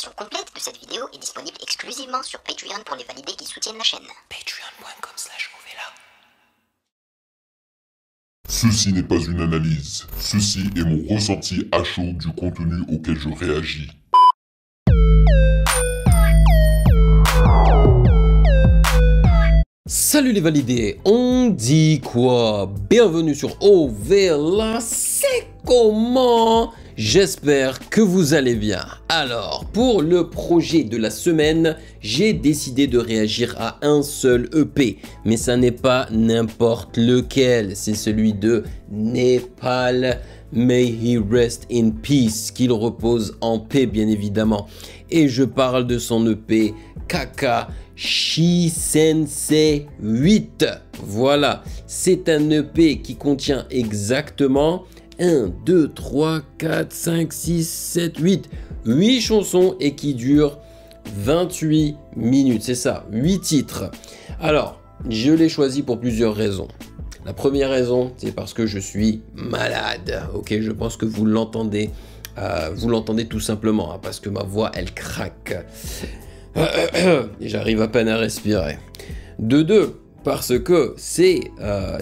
version complète de cette vidéo est disponible exclusivement sur Patreon pour les validés qui soutiennent la chaîne. Patreon.com/Ovela. Ceci n'est pas une analyse, ceci est mon ressenti à chaud du contenu auquel je réagis. Salut les validés, on dit quoi? Bienvenue sur Ovela, c'est comment? J'espère que vous allez bien. Alors, pour le projet de la semaine, j'ai décidé de réagir à un seul EP. Mais ça n'est pas n'importe lequel, c'est celui de Népal. May he rest in peace, qu'il repose en paix bien évidemment. Et je parle de son EP Kaka Shisensei 8. Voilà, c'est un EP qui contient exactement 1, 2, 3, 4, 5, 6, 7, 8. 8 chansons et qui durent 28 minutes. C'est ça, 8 titres. Alors, je l'ai choisi pour plusieurs raisons. La première raison, c'est parce que je suis malade. Ok, je pense que vous l'entendez tout simplement, hein, parce que ma voix, elle craque. Et j'arrive à peine à respirer. De deux, parce que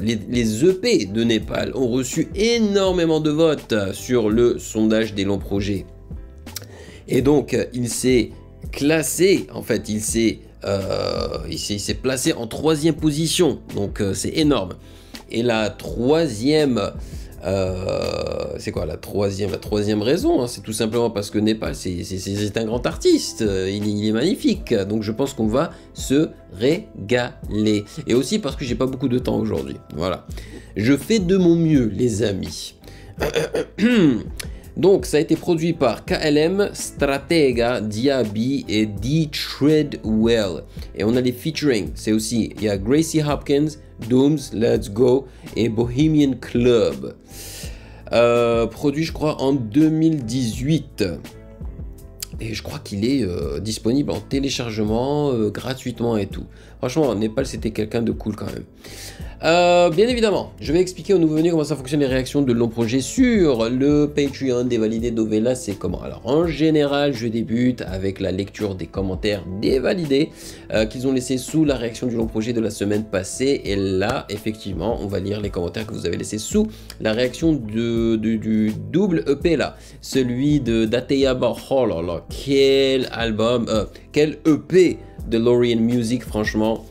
les EP de Népal ont reçu énormément de votes sur le sondage des longs projets. Et donc, il s'est classé, en fait, il s'est placé en 3e position. Donc, c'est énorme. Et la troisième, c'est quoi la troisième raison, hein, c'est tout simplement parce que Népal, c'est un grand artiste, il est magnifique, donc je pense qu'on va se régaler. Et aussi parce que j'ai pas beaucoup de temps aujourd'hui, voilà. Je fais de mon mieux, les amis. Donc, ça a été produit par KLM, Stratega, Diaby et D. Treadwell. Et on a les featuring, il y a Gracie Hopkins, Dooms, Let's Go et Bohemian Club. Produit, je crois, en 2018. Et je crois qu'il est disponible en téléchargement gratuitement et tout. Franchement, Népal, c'était quelqu'un de cool quand même. Bien évidemment, je vais expliquer aux nouveaux venus comment ça fonctionne les réactions de longs projets sur le Patreon des validés d'Ovela. C'est comment? Alors, en général, je débute avec la lecture des commentaires des validés qu'ils ont laissés sous la réaction du long projet de la semaine passée. Et là, effectivement, on va lire les commentaires que vous avez laissés sous la réaction du double EP là. Celui de d'Ateyaba. Oh là là, quel album, quel EP de Lorien Music, franchement.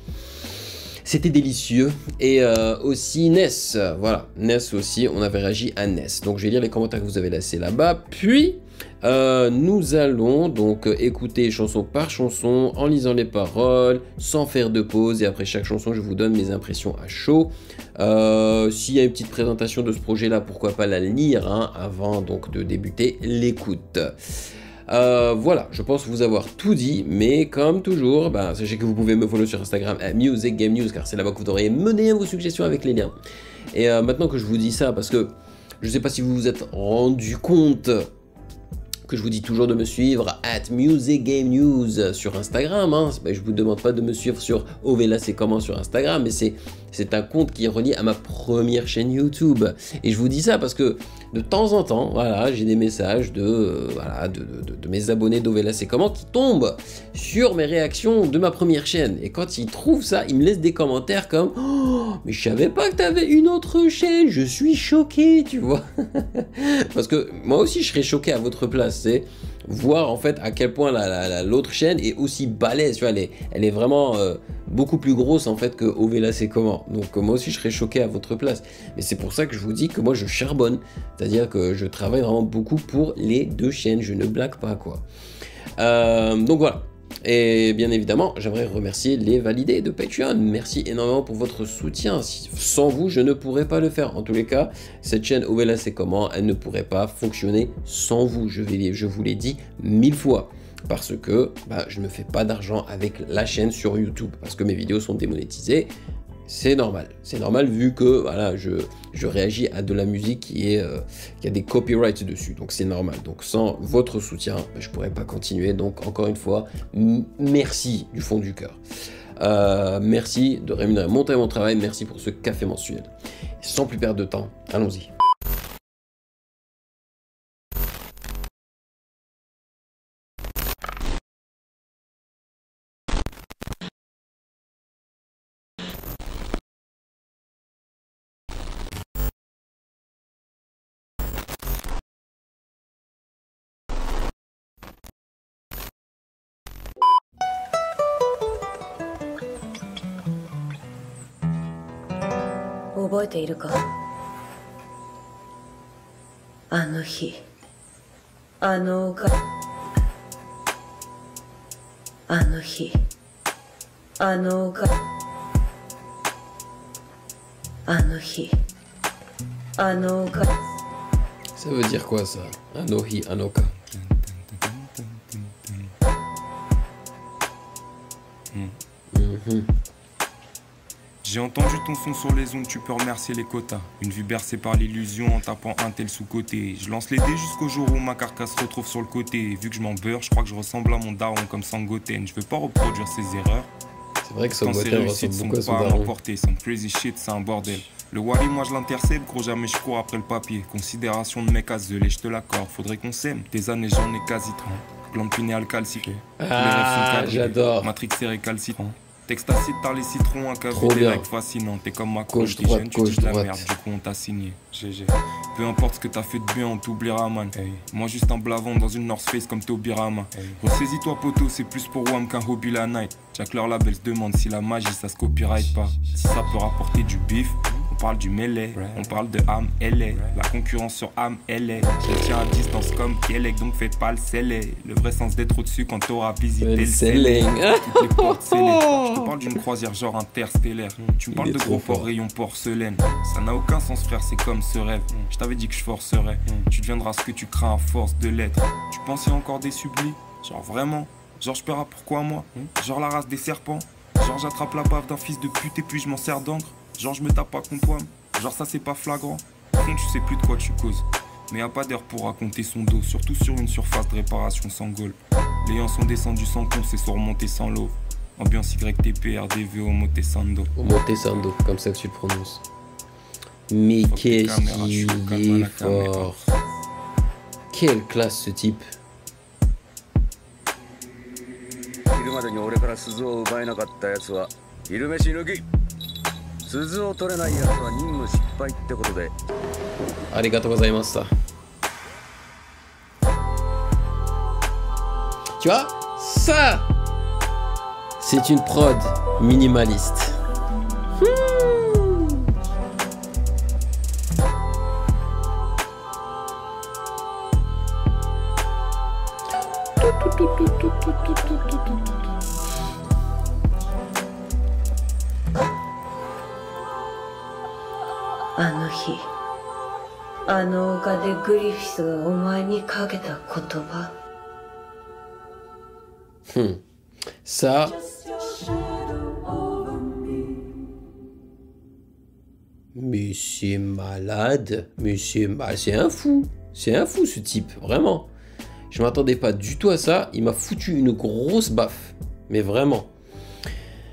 C'était délicieux. Et aussi Ness, voilà, Ness aussi, on avait réagi à Ness. Donc je vais lire les commentaires que vous avez laissés là-bas. Puis nous allons donc écouter chanson par chanson en lisant les paroles, sans faire de pause. Et après chaque chanson, je vous donne mes impressions à chaud. S'il y a une petite présentation de ce projet-là, pourquoi pas la lire hein, avant donc de débuter l'écoute. Voilà, je pense vous avoir tout dit, mais comme toujours, sachez que vous pouvez me follow sur Instagram Music Game News, car c'est là-bas que vous devriez mener vos suggestions avec les liens. Et maintenant que je vous dis ça, parce que je ne sais pas si vous vous êtes rendu compte que je vous dis toujours de me suivre @MusicGameNews sur Instagram. Hein. Je vous demande pas de me suivre sur Ovela c'est comment sur Instagram, mais c'est un compte qui est relié à ma première chaîne YouTube. Et je vous dis ça parce que de temps en temps, voilà, j'ai des messages de mes abonnés d'Ovela c'est comment qui tombent sur mes réactions de ma première chaîne. Et quand ils trouvent ça, ils me laissent des commentaires comme oh, mais je savais pas que tu avais une autre chaîne, je suis choqué, tu vois. Parce que moi aussi je serais choqué à votre place. C'est voir en fait à quel point l'autre chaîne est aussi balèze, tu vois, elle est vraiment beaucoup plus grosse en fait que Ovela c'est comment. Donc moi aussi je serais choqué à votre place. Mais c'est pour ça que je vous dis que moi je charbonne, c'est-à-dire que je travaille vraiment beaucoup pour les deux chaînes, je ne blague pas quoi. Donc voilà. Et bien évidemment, j'aimerais remercier les validés de Patreon. Merci énormément pour votre soutien. Sans vous, je ne pourrais pas le faire. En tous les cas, cette chaîne Ovela c'est comment, elle ne pourrait pas fonctionner sans vous. Je vous l'ai dit 1000 fois. Parce que je ne fais pas d'argent avec la chaîne sur YouTube. Parce que mes vidéos sont démonétisées. C'est normal vu que voilà, je réagis à de la musique qui a des copyrights dessus, donc c'est normal. Donc sans votre soutien, je pourrais pas continuer. Donc encore une fois, merci du fond du cœur. Merci de rémunérer mon temps et mon travail. Merci pour ce café mensuel. Sans plus perdre de temps, allons-y. 覚えているか？あの日、あの日、あの日、あのが。 Ça veut dire quoi ça? Anohi, Anoka. J'ai entendu ton son sur les ondes, tu peux remercier les quotas. Une vue bercée par l'illusion en tapant un tel sous-côté. Je lance les dés jusqu'au jour où ma carcasse se retrouve sur le côté. Vu que je m'en beurre, je crois que je ressemble à mon daron comme Sangoten. Je veux pas reproduire ses erreurs. C'est vrai que Quand ses Sangoten réussites ressemble sont beaucoup à son pas à daron. l'emporter, some crazy shit, c'est un bordel. Le Wally, moi je l'intercède, gros jamais je cours après le papier. Considération de mec azelé, je te l'accorde, faudrait qu'on s'aime. Des années j'en ai quasi 30. Glande pinéale calcifiée. Ah, j'adore. Matrix récalcitrant. Textacide par les citrons, un Trop café des bien. mecs fascinants. T'es comme ma Gauche, t'es droite, jeune, tu gauche, dis de la droite. merde, du coup on t'a signé. GG. Peu importe ce que t'as fait de bien, on t'oubliera, man. Hey. Moi juste un blavant dans une North Face comme Tobirama. Hey. Ressaisis-toi, poteau, c'est plus pour Wham qu'un hobby la night. Jack leur label se demande si la magie ça se copyright pas. Si ça peut rapporter du bif. On parle du mêlée, on parle de âme, elle est. La concurrence sur âme, elle est. Je tiens à distance comme Kelek, donc fais pas le scellé. Le vrai sens d'être au-dessus quand t'auras visité le scellé. Toutes les portes scellées. Je te parle d'une croisière genre interstellaire. Tu me parles de gros forts rayons porcelaine. Ça n'a aucun sens, frère, c'est comme ce rêve. Je t'avais dit que je forcerais. Tu deviendras ce que tu crains à force de l'être. Tu pensais encore des sublis? Genre vraiment? Genre je paierai pourquoi moi? Genre la race des serpents? Genre j'attrape la bave d'un fils de pute et puis je m'en sers d'encre? Genre je me tape pas contre toi, genre ça c'est pas flagrant. Par contre tu sais plus de quoi tu causes. Mais y'a pas d'heure pour raconter son dos, surtout sur une surface de réparation sans goal. Les gens sont descendus sans compte, c'est sont remontés sans love. Ambiance YTP, RDV, Omotesando. Omotesando, comme ça que tu le prononces. Mais qu'est-ce qu'il est fort. Quelle classe ce type. 昼までに俺から鈴を奪えなかったやつは昼飯抜き。鈴を取れないやつは任務失敗ってことで。ありがとうございました。Tu vois, ça, c'est une prod minimaliste. Ça, mais c'est malade, c'est un fou, ce type, vraiment. Je m'attendais pas du tout à ça, il m'a foutu une grosse baffe, mais vraiment.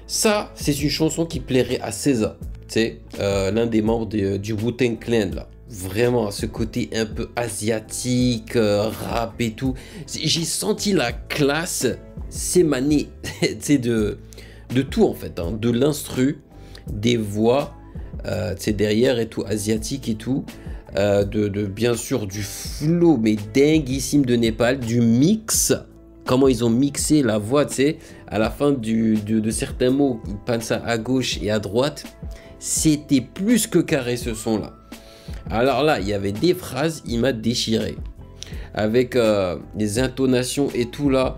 Ça, c'est une chanson qui plairait à César, tu sais, l'un des membres du Wu-Tang Clan là. Vraiment, ce côté un peu asiatique, rap et tout. J'ai senti la classe s'émaner de tout en fait, hein, de l'instru, des voix, derrière et tout, asiatique et tout, de bien sûr du flow, mais dinguissime de Népal, du mix, comment ils ont mixé la voix, tu sais, à la fin de certains mots, ils passent ça à gauche et à droite, c'était plus que carré ce son là. Alors là, il y avait des phrases, il m'a déchiré. Avec des intonations et tout là.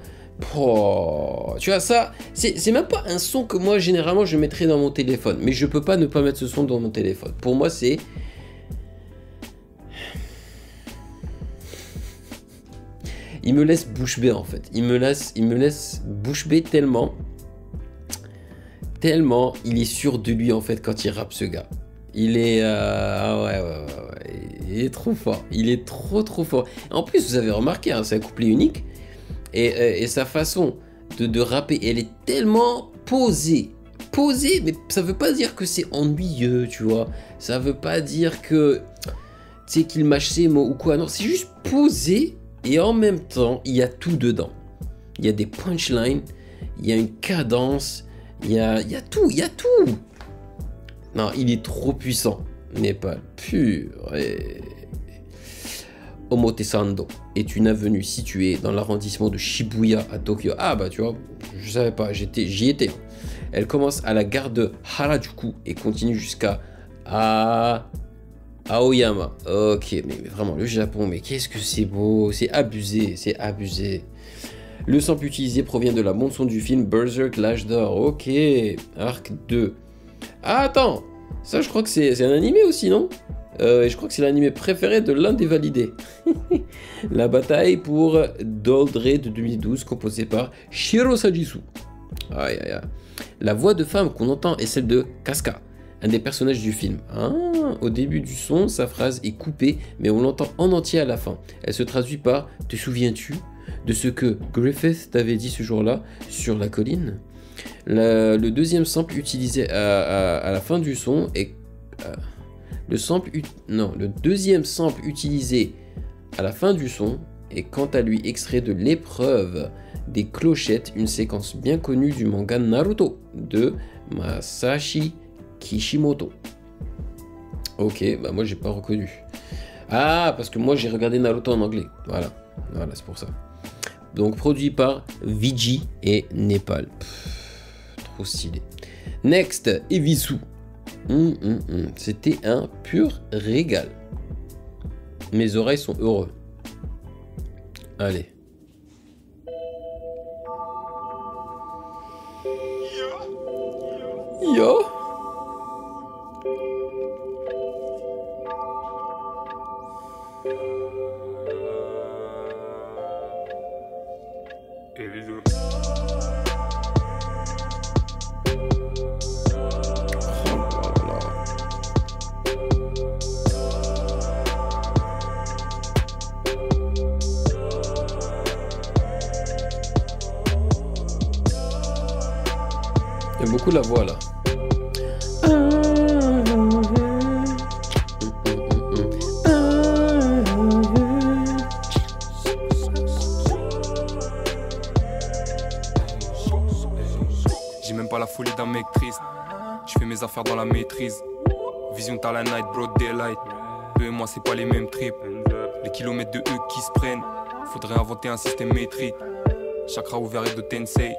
Oh, tu vois ça, c'est même pas un son que moi généralement je mettrais dans mon téléphone. Mais je peux pas ne pas mettre ce son dans mon téléphone. Pour moi c'est... Il me laisse bouche bée en fait. Il me laisse bouche bée tellement il est sûr de lui en fait quand il rappe ce gars. Il est... il est trop fort. Il est trop fort. En plus, vous avez remarqué, hein, c'est un couplet unique. Et sa façon de rapper, elle est tellement posée. Posée, mais ça veut pas dire que c'est ennuyeux, tu vois. Ça veut pas dire que... Tu sais, qu'il mâche ses mots ou quoi. Non, c'est juste posé. Et en même temps, il y a tout dedans. Il y a des punchlines. Il y a une cadence. Il y a tout. Non, il est trop puissant. Népal, pur. Omotesando est une avenue située dans l'arrondissement de Shibuya à Tokyo. Ah bah tu vois, je savais pas, j'y étais. Elle commence à la gare de Harajuku et continue jusqu'à Aoyama. Ok, mais vraiment, le Japon, mais qu'est-ce que c'est beau. C'est abusé, c'est abusé. Le sample utilisé provient de la bande-son du film Berserk l'âge d'or. Ok, arc 2. Ah, attends, ça je crois que c'est un animé aussi, non? Et je crois que c'est l'animé préféré de l'un des validés. La bataille pour Doldre de 2012, composée par Shiro Sajisu. Aïe aïe aïe. La voix de femme qu'on entend est celle de Casca, un des personnages du film. Ah, au début du son, sa phrase est coupée, mais on l'entend en entier à la fin. Elle se traduit par « Te souviens-tu de ce que Griffith t'avait dit ce jour-là sur la colline ?» Le deuxième sample utilisé à la fin du son est... le deuxième sample utilisé à la fin du son est quant à lui extrait de l'épreuve des clochettes, une séquence bien connue du manga Naruto de Masashi Kishimoto. Ok, bah moi j'ai pas reconnu. Ah, parce que moi j'ai regardé Naruto en anglais. Voilà, c'est pour ça. Donc produit par Viji et Nepal. Trop stylé. Next, Evisu. C'était un pur régal. Mes oreilles sont heureux. Allez. Yo. J'aime beaucoup la voix là. J'ai même pas la folie d'un mec triste. Je fais mes affaires dans la maîtrise. Vision t'as la night, broad daylight. Eux et moi c'est pas les mêmes trips. Les kilomètres de eux qui se prennent. Faudrait inventer un système métrique. Chakra ouvert et de Tensei.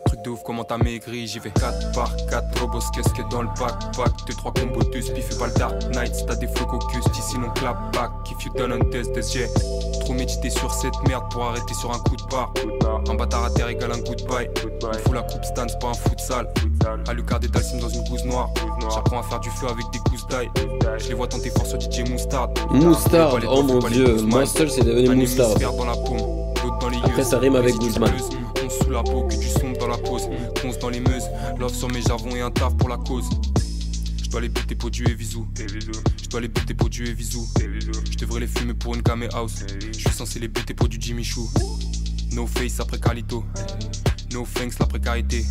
Truc de ouf comment t'as maigri. J'y vais 4 par 4 robos qu'est-ce que dans le backpack. 2-3 combos de spiff fais pas le dark night. Si t'as des flots caucus sinon clap back. If you done un test j'ai trop médité sur cette merde pour arrêter sur un coup de barre. Un bâtard à terre égale un goodbye. Il faut la coupe Stan c'est pas un futsal. Alucard et Dalsim dans une gousse noire. J'apprends à faire du feu avec des gousses d'ail. Je les vois tenter fort sur DJ Moustard. Moustard, oh mon dieu, Monster c'est devenu Moustard. Après ça rime avec Guzman. On sous la peau, que du sombre dans la pause. Ponce dans les meuses, love sur mes javons et un taf pour la cause. Je dois les buter pour du Evisu. Je dois les buter pour du Evisu. Je devrais les fumer pour une Kame House. Je suis censé les buter pour du Jimmy Choo. No face après Carlito. No thanks la précarité.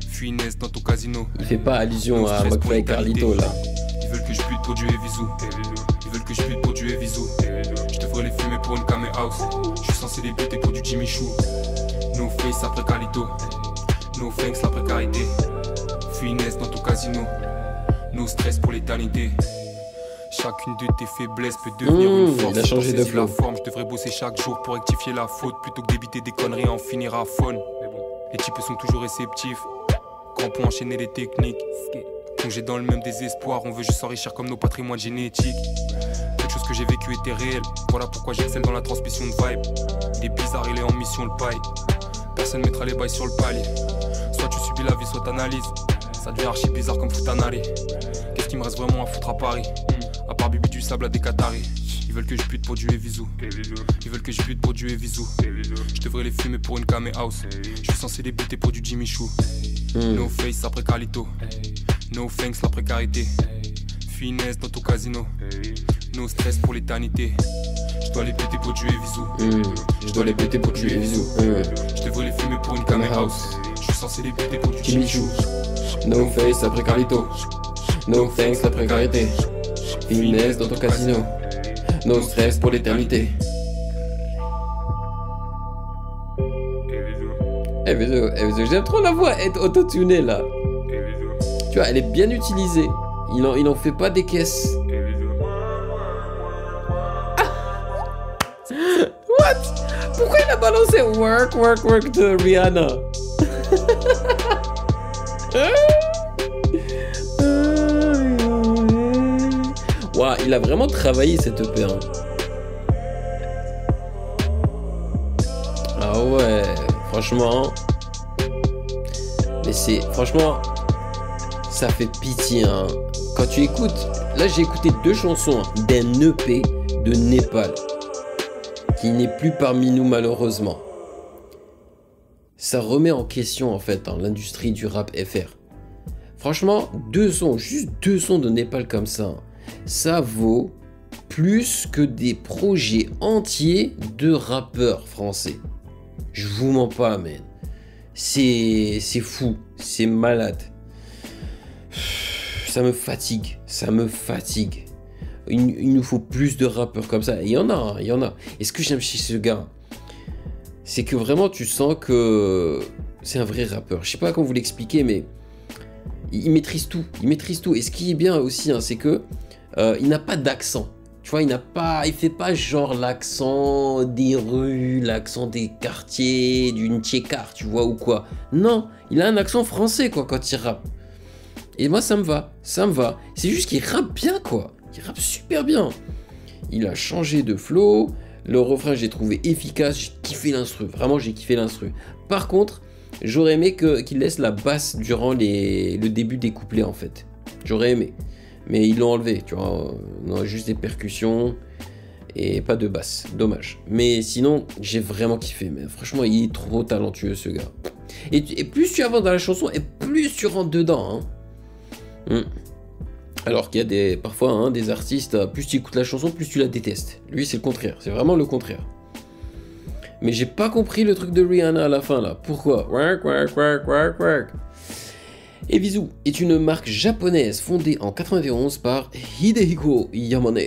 Finesse dans ton casino. Il fait pas allusion à McFly et Carlito là. Ils veulent que je bute pour du Evisu. Ils veulent que je bute pour du Evisu. Je devrais les fumer pour une Kame House. Je suis censé les buter pour du Jimmy Choo. No face après Carlito. No thanks la précarité. Finesse dans ton casino. No stress pour l'éternité. Chacune de tes faiblesses peut devenir une force. Il a changé de flow. La forme, je devrais bosser chaque jour pour rectifier la faute plutôt que d'éviter des conneries en finir à faune. Les types sont toujours réceptifs. Crampons enchaîner les techniques. Plongés dans le même désespoir, on veut juste s'enrichir comme nos patrimoines génétiques. Quelque chose que j'ai vécu était réel. Voilà pourquoi j'excelle dans la transmission de vibe. Il est bizarre, il est en mission le paille. Personne mettra les bails sur le palier. Soit tu subis la vie, soit t'analyses. Ça devient archi bizarre comme Futanari. Qu'est-ce qu'il me reste vraiment à foutre à Paris? À part Bibi du sable à des Qataris. Ils veulent que je bute pour du Evisu. Ils veulent que je bute pour du Evisu. Je devrais les fumer pour une Kame House. Je suis censé les buter pour du Jimmy Choo. No face après Carlito. No thanks la précarité. Finesse dans ton casino. No stress pour l'éternité. Je dois les buter pour du Evisu. Je dois les buter pour du Evisu. Je devrais les fumer pour une Kame House. Je suis censé les buter pour du Jimmy Choo. No face après Carlito. No thanks la précarité. Finesse dans ton casino. No stress pour l'éternité. Evisu, j'aime trop la voix être autotunée là. Tu vois, elle est bien utilisée. Il en fait pas des caisses. What? Pourquoi il a balancé work, work, work de Rihanna? Waouh, il a vraiment travaillé cette EP. Hein. Ah ouais, franchement. Mais c'est, franchement, ça fait pitié. Hein. Quand tu écoutes, là j'ai écouté 2 chansons hein, d'un EP de Népal, qui n'est plus parmi nous malheureusement. Ça remet en question en fait hein, l'industrie du rap FR. Franchement, 2 sons, juste 2 sons de Népal comme ça, hein, ça vaut plus que des projets entiers de rappeurs français. Je vous mens pas, man. C'est fou, c'est malade. Ça me fatigue, ça me fatigue. Il nous faut plus de rappeurs comme ça. Et il y en a, hein, il y en a. Et ce que j'aime chez ce gars, c'est que vraiment tu sens que c'est un vrai rappeur. Je sais pas comment vous l'expliquer, mais il maîtrise tout. Il maîtrise tout. Et ce qui est bien aussi, hein, c'est que il n'a pas d'accent. Tu vois, il fait pas genre l'accent des rues, l'accent des quartiers, d'une tchékar, tu vois, ou quoi. Non, il a un accent français, quoi, quand il rappe. Et moi, ça me va, ça me va. C'est juste qu'il rappe bien, quoi. Il rappe super bien. Il a changé de flow. Le refrain, j'ai trouvé efficace. J'ai kiffé l'instru. Vraiment, j'ai kiffé l'instru. Par contre, j'aurais aimé qu'il laisse la basse durant le début des couplets, en fait. J'aurais aimé. Mais ils l'ont enlevé, tu vois. Non, juste des percussions et pas de basse. Dommage. Mais sinon, j'ai vraiment kiffé. Mais franchement, il est trop talentueux, ce gars. Et plus tu avances dans la chanson, et plus tu rentres dedans. Hein. Alors qu'il y a parfois hein, des artistes, plus tu écoutes la chanson, plus tu la détestes. Lui, c'est le contraire. C'est vraiment le contraire. Mais j'ai pas compris le truc de Rihanna à la fin, là. Pourquoi? Ebisu est une marque japonaise fondée en 91 par Hidehiko Yamane,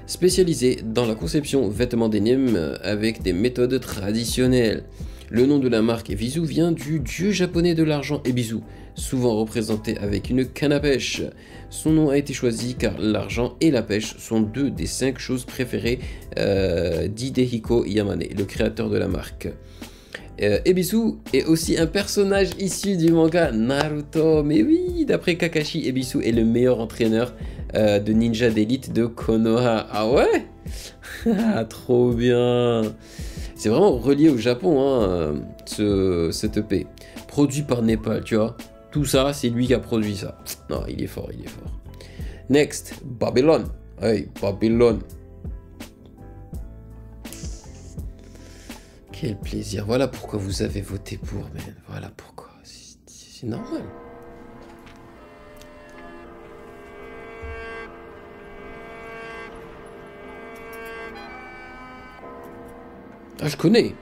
spécialisée dans la conception vêtements denim avec des méthodes traditionnelles. Le nom de la marque Ebisu vient du dieu japonais de l'argent Ebisu, souvent représenté avec une canne à pêche. Son nom a été choisi car l'argent et la pêche sont 2 des 5 choses préférées d'Hidehiko Yamane, le créateur de la marque. Ebisu est aussi un personnage issu du manga Naruto. Mais oui, d'après Kakashi, Ebisu est le meilleur entraîneur de ninja d'élite de Konoha. Ah ouais. Trop bien. C'est vraiment relié au Japon, hein, cette EP. Produit par Népal, tu vois. Tout ça, c'est lui qui a produit ça. Non, il est fort, il est fort. Next, Babylon. Hey, Babylon. Quel plaisir. Voilà pourquoi vous avez voté pour, man. Voilà pourquoi. C'est normal. Ah, je connais.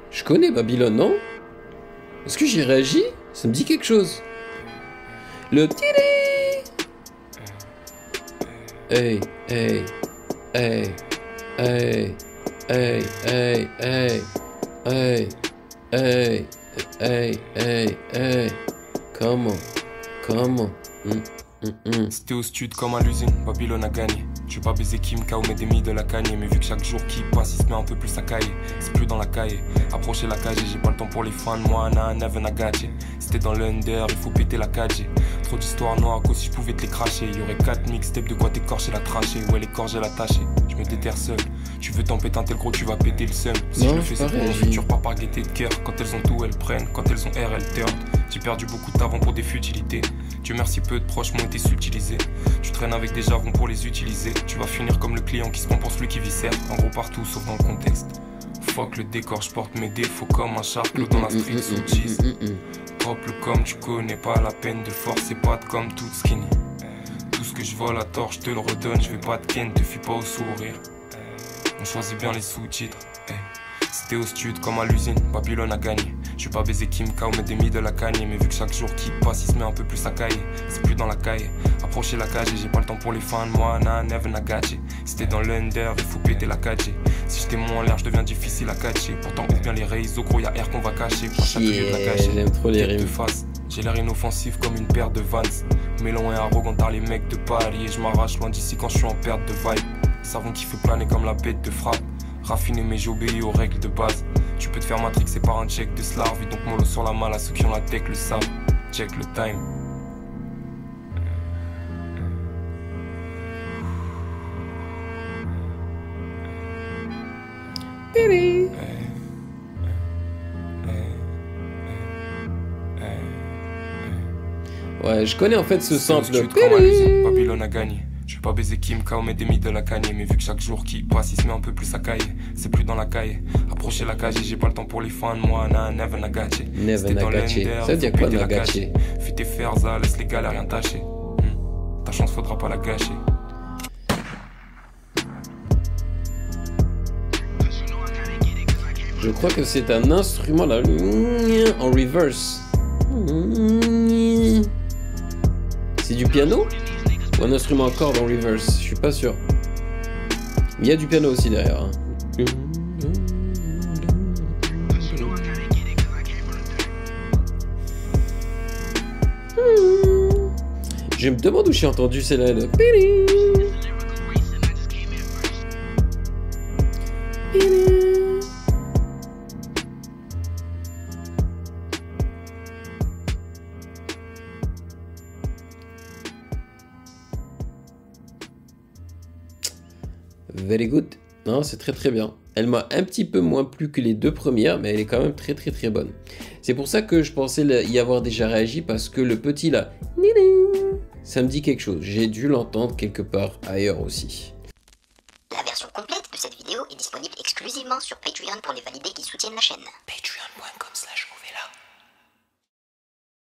Je connais Babylone, non? Est-ce que j'ai réagi? Ça me dit quelque chose. Le tiri. Hey, hey, hey, hey. Hey, hey, hey, hey, hey, hey, hey, hey, comment, C'était au stud comme à l'usine, Babylone a gagné. Je vais pas baiser Kim K ou Medemi de la cagne. Mais vu que chaque jour qui passe il se met un peu plus à cailler. C'est plus dans la caille, approcher la cage. J'ai pas le temps pour les fans, moi na never na gâché. C'était dans l'under, il faut péter la cage. Trop d'histoires noires, que si je pouvais te les cracher. Y'aurait 4 mixtapes de quoi t'écorcher la trachée. Ouais les corges et la tâcher, je me déterre seul. Tu veux t'en péter un tel gros, tu vas péter le seum. Si non, je le fais c'est pour mon futur, pas par gaieté de cœur. Quand elles ont tout, elles prennent, quand elles ont air, elles turn. J'ai perdu beaucoup de avant pour des futilités. Dieu merci, peu de proches m'ont été subtilisés. Tu traînes avec des jargons pour les utiliser. Tu vas finir comme le client qui se prend pour celui qui viscère. En gros partout sauf dans le contexte. Fuck le décor, je porte mes défauts comme un charclos dans la street sous cheese. Drop le com, tu connais pas la peine de forcer pas comme toute skinny. Tout ce que je vole à tort, je te le redonne, je vais pas te ken, te fuis pas au sourire. On choisit bien les sous-titres. C'était au stud comme à l'usine, Babylone a gagné. Je vais pas baiser Kim K ou Medemi de la cagne. Mais vu que chaque jour qui passe il se met un peu plus à cailler. C'est plus dans la caille, approcher la cage. Et j'ai pas le temps pour les fans, moi na never na gâché. C'était dans l'under, il faut péter la 4G. Si j'étais moins en l'air, je deviens difficile à catcher. Pourtant ouvre bien les réseaux, gros y'a air qu'on va cacher. Pas chaque lieu de la cacher. J'aime trop les rimes. J'ai l'air inoffensif comme une paire de Vans. Mélon et arrogant par les mecs de Paris. Et je m'arrache loin d'ici quand je suis en perte de vibe. Savon qui fait planer comme la bête de frappe. Raffiné mais j'obéis aux règles de base. Tu peux te faire matrixer par un check de slave. Et donc mollo sur la malle à ceux qui ont la tech le savent. Check le time. Ouais, je connais en fait ce sample de... Babylone a gagné. Je vais pas baiser Kim K, met des mythes de la cagne. Mais vu que chaque jour qui passe, il se met un peu plus à cailler. C'est plus dans la caille. Approcher la cage, j'ai pas le temps pour les fans. Moi, never nagache. Never nagache. Ça veut dire quoi, nagache? Fais tes ferza, laisse les galères rien tâcher. Ta chance, faudra pas la gâcher. Je crois que c'est un instrument là, en reverse. C'est du piano? Ou un instrument à cordes en reverse? Je suis pas sûr. Mais il y a du piano aussi derrière. Hein. Je me demande où j'ai entendu celle-là. Very good. Non, c'est très très bien. Elle m'a un petit peu moins plu que les deux premières, mais elle est quand même très très très bonne. C'est pour ça que je pensais y avoir déjà réagi, parce que le petit là, ça me dit quelque chose. J'ai dû l'entendre quelque part ailleurs aussi. La version complète de cette vidéo est disponible exclusivement sur Patreon pour les validés qui soutiennent la chaîne.